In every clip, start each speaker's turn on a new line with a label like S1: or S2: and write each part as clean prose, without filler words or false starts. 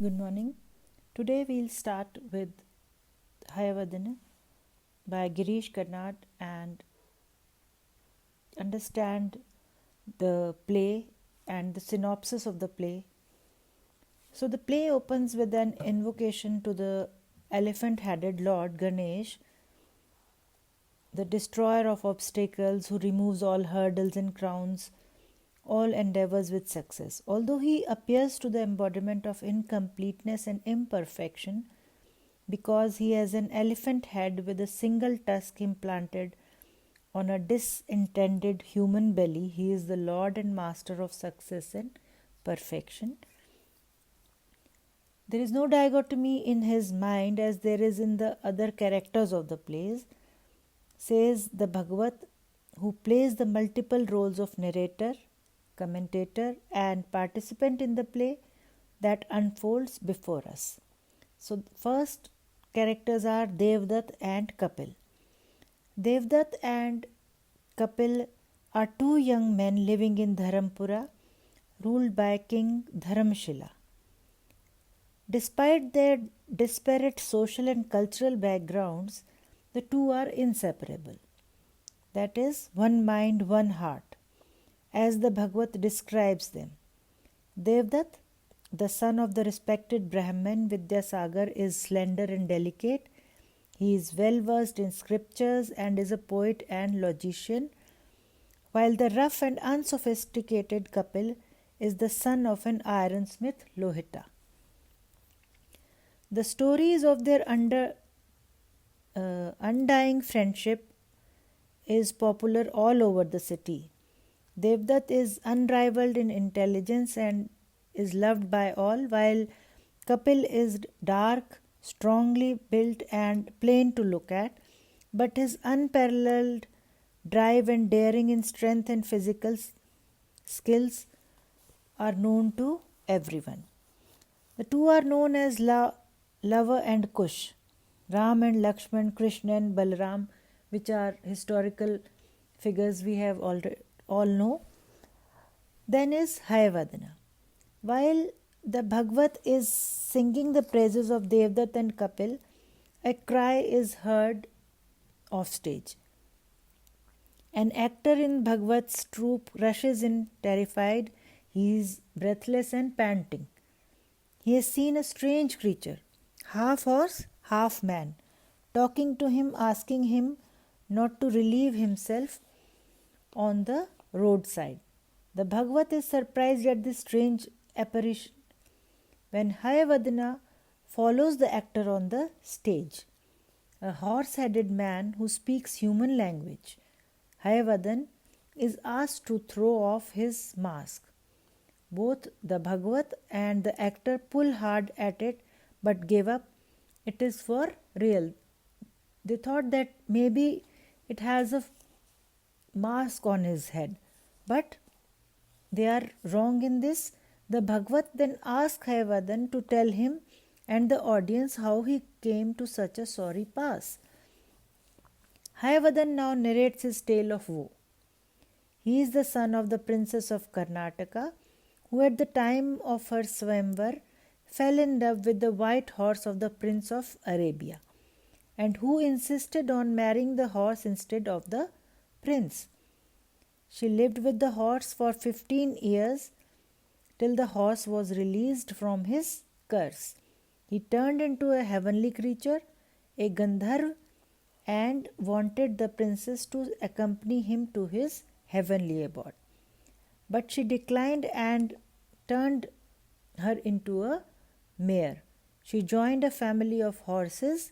S1: Good morning. Today we'll start with Hayavadana by Girish Karnad and understand the play and the synopsis of the play. So the play opens with an invocation to the elephant-headed Lord Ganesh, the destroyer of obstacles who removes all hurdles and crowns all endeavors with success. Although he appears to the embodiment of incompleteness and imperfection, because he has an elephant head with a single tusk implanted on a disintended human belly, he is the lord and master of success and perfection. There is no dichotomy in his mind as there is in the other characters of the plays, says the Bhagavat, who plays the multiple roles of narrator, commentator, and participant in the play that unfolds before us. So, first characters are Devdutt and Kapil. Devdutt and Kapil are two young men living in Dharampura, ruled by King Dharamshila. Despite their disparate social and cultural backgrounds, the two are inseparable. That is, one mind, one heart, as the Bhagavat describes them. Devdutt, the son of the respected Brahman Vidyasagar, is slender and delicate. He is well versed in scriptures and is a poet and logician, while the rough and unsophisticated Kapil is the son of an ironsmith Lohita. The stories of their undying friendship is popular all over the city. Devdutt is unrivaled in intelligence and is loved by all, while Kapil is dark, strongly built and plain to look at, but his unparalleled drive and daring in strength and physical skills are known to everyone. The two are known as Lava and Kush, Ram and Lakshman, Krishna and Balaram, which are historical figures we have all know. Then is Hayavadana. While the Bhagavat is singing the praises of Devdutt and Kapil, a cry is heard off stage. An actor in Bhagavat's troupe rushes in terrified. He is breathless and panting. He has seen a strange creature, half horse, half man, talking to him, asking him not to relieve himself on the roadside. The Bhagavat is surprised at this strange apparition when Hayavadana follows the actor on the stage. A horse-headed man who speaks human language, Hayavadana, is asked to throw off his mask. Both the Bhagavat and the actor pull hard at it but give up. It is for real. They thought that maybe it has a mask on his head, but they are wrong in this. The Bhagavat then asks Hayavadana to tell him and the audience how he came to such a sorry pass. Hayavadana now narrates his tale of woe. He is the son of the princess of Karnataka, who at the time of her Swayamvar fell in love with the white horse of the prince of Arabia, and who insisted on marrying the horse instead of the prince. She lived with the horse for 15 years till the horse was released from his curse. He turned into a heavenly creature, a Gandharv, and wanted the princess to accompany him to his heavenly abode. But she declined and turned her into a mare. She joined a family of horses,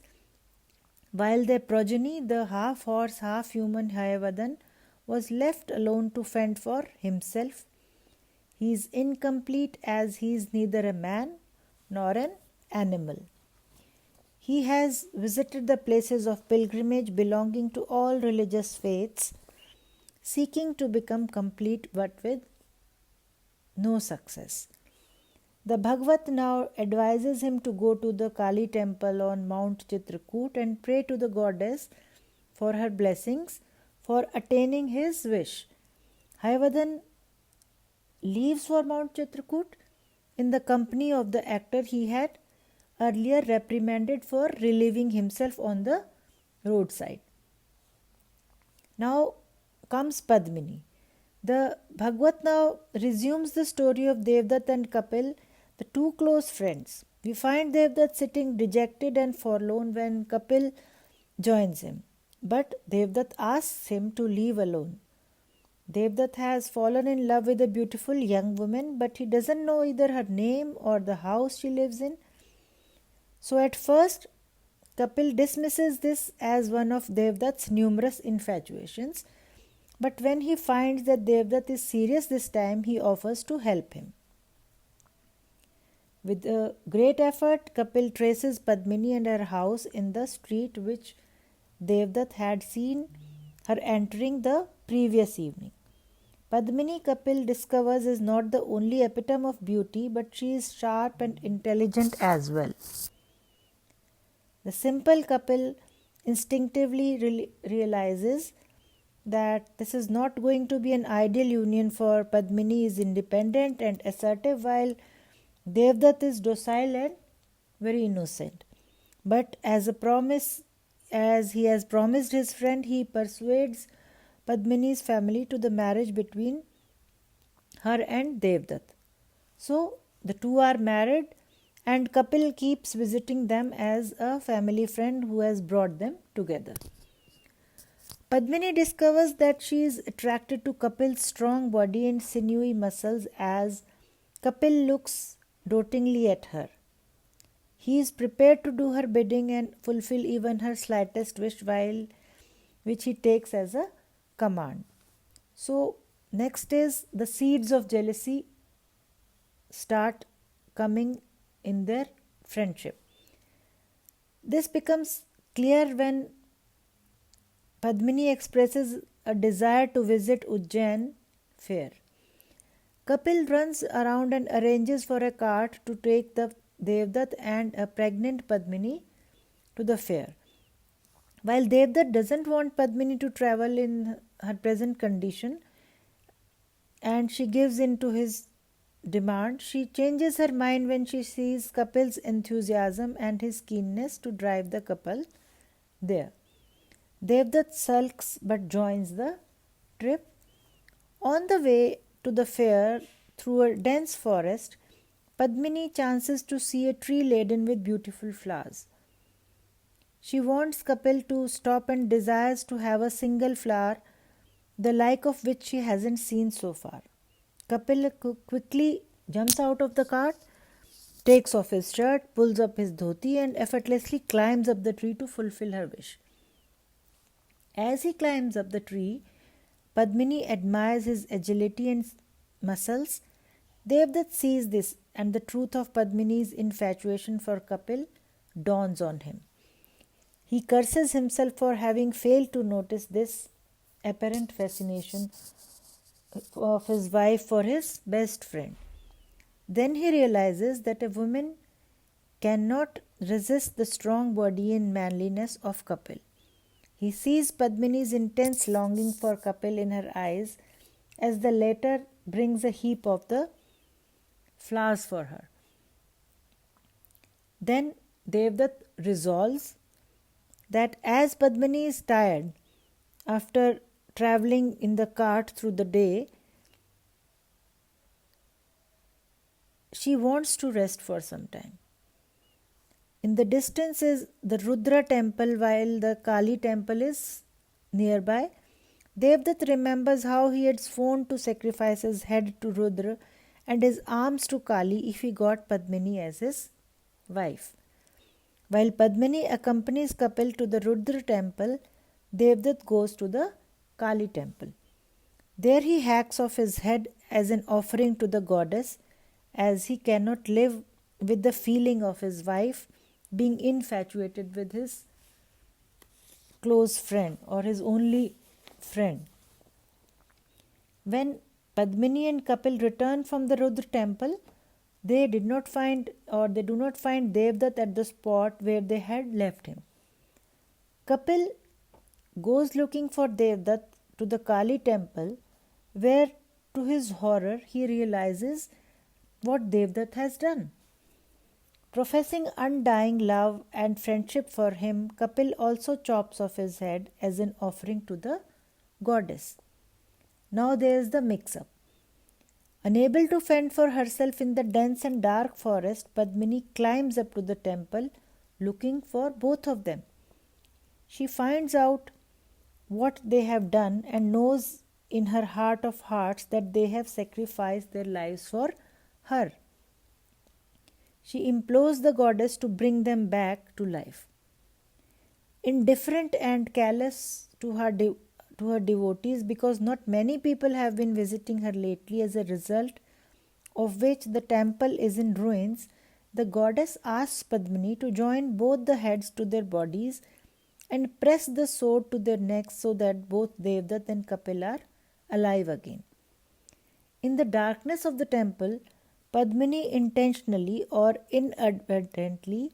S1: while their progeny, the half horse, half human Hayavadana, was left alone to fend for himself. He is incomplete as he is neither a man nor an animal. He has visited the places of pilgrimage belonging to all religious faiths, seeking to become complete but with no success. The Bhagavat now advises him to go to the Kali temple on Mount Chitrakoot and pray to the goddess for her blessings for attaining his wish. Hayavadana leaves for Mount Chitrakoot in the company of the actor he had earlier reprimanded for relieving himself on the roadside. Now comes Padmini. The Bhagavad now resumes the story of Devdutt and Kapil, the two close friends. We find Devdutt sitting dejected and forlorn when Kapil joins him. But Devdutt asks him to leave alone. Devdutt has fallen in love with a beautiful young woman, but he doesn't know either her name or the house she lives in. So at first, Kapil dismisses this as one of Devdutt's numerous infatuations, but when he finds that Devdutt is serious this time, he offers to help him. With a great effort, Kapil traces Padmini and her house in the street which Devdutt had seen her entering the previous evening. Padmini, Kapil discovers, is not the only epitome of beauty, but she is sharp and intelligent as well. The simple Kapil instinctively realizes that this is not going to be an ideal union, for Padmini is independent and assertive while Devdutt is docile and very innocent. But as he has promised his friend, he persuades Padmini's family to the marriage between her and Devdutt. So the two are married, and Kapil keeps visiting them as a family friend who has brought them together. Padmini discovers that she is attracted to Kapil's strong body and sinewy muscles as Kapil looks dotingly at her. He is prepared to do her bidding and fulfill even her slightest wish, which he takes as a command. So next is the seeds of jealousy start coming in their friendship. This becomes clear when Padmini expresses a desire to visit Ujjain fair. Kapil runs around and arranges for a cart to take the Devdutt and a pregnant Padmini to the fair. While Devdutt doesn't want Padmini to travel in her present condition and she gives in to his demand, she changes her mind when she sees Kapil's enthusiasm and his keenness to drive the couple there. Devdutt sulks but joins the trip. On the way to the fair through a dense forest, Padmini chances to see a tree laden with beautiful flowers. She wants Kapil to stop and desires to have a single flower, the like of which she hasn't seen so far. Kapil quickly jumps out of the cart, takes off his shirt, pulls up his dhoti and effortlessly climbs up the tree to fulfill her wish. As he climbs up the tree, Padmini admires his agility and muscles. Devdutt sees this, and the truth of Padmini's infatuation for Kapil dawns on him. He curses himself for having failed to notice this apparent fascination of his wife for his best friend. Then he realizes that a woman cannot resist the strong body and manliness of Kapil. He sees Padmini's intense longing for Kapil in her eyes as the latter brings a heap of the flowers for her. Then Devdutt resolves that as Padmini is tired after travelling in the cart through the day, she wants to rest for some time. In the distance is the Rudra temple while the Kali temple is nearby. Devdutt remembers how he had sworn to sacrifice his head to Rudra and his arms to Kali if he got Padmini as his wife. While Padmini accompanies Kapil to the Rudra temple, Devdutt goes to the Kali temple. There he hacks off his head as an offering to the goddess, as he cannot live with the feeling of his wife being infatuated with his close friend or his only friend. When Padmini and Kapil return from the Rudra temple, they do not find Devdutt at the spot where they had left him. Kapil goes looking for Devdutt to the Kali temple, where to his horror he realizes what Devdutt has done. Professing undying love and friendship for him, Kapil also chops off his head as an offering to the goddess. Now there is the mix up. Unable to fend for herself in the dense and dark forest, Padmini climbs up to the temple looking for both of them. She finds out what they have done and knows in her heart of hearts that they have sacrificed their lives for her. She implores the goddess to bring them back to life. Indifferent and callous to her devotees, because not many people have been visiting her lately, as a result of which the temple is in ruins, the goddess asks Padmini to join both the heads to their bodies and press the sword to their necks so that both Devdutt and Kapil are alive again. In the darkness of the temple, Padmini intentionally or inadvertently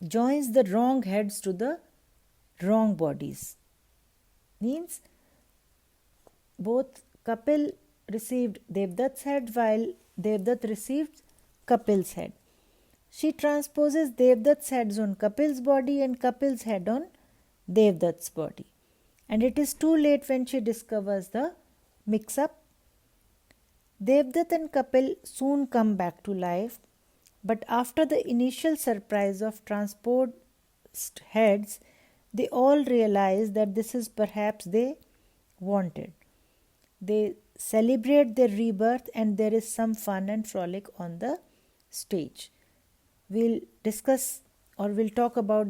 S1: joins the wrong heads to the wrong bodies. Means both Kapil received Devdutt's head while Devdutt received Kapil's head. She transposes Devdutt's heads on Kapil's body and Kapil's head on Devdutt's body. And it is too late when she discovers the mix-up. Devdutt and Kapil soon come back to life, but after the initial surprise of transposed heads, they all realize that this is perhaps they wanted. They celebrate their rebirth and there is some fun and frolic on the stage. We'll discuss or we'll talk about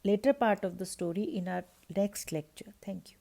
S1: later part of the story in our next lecture. Thank you.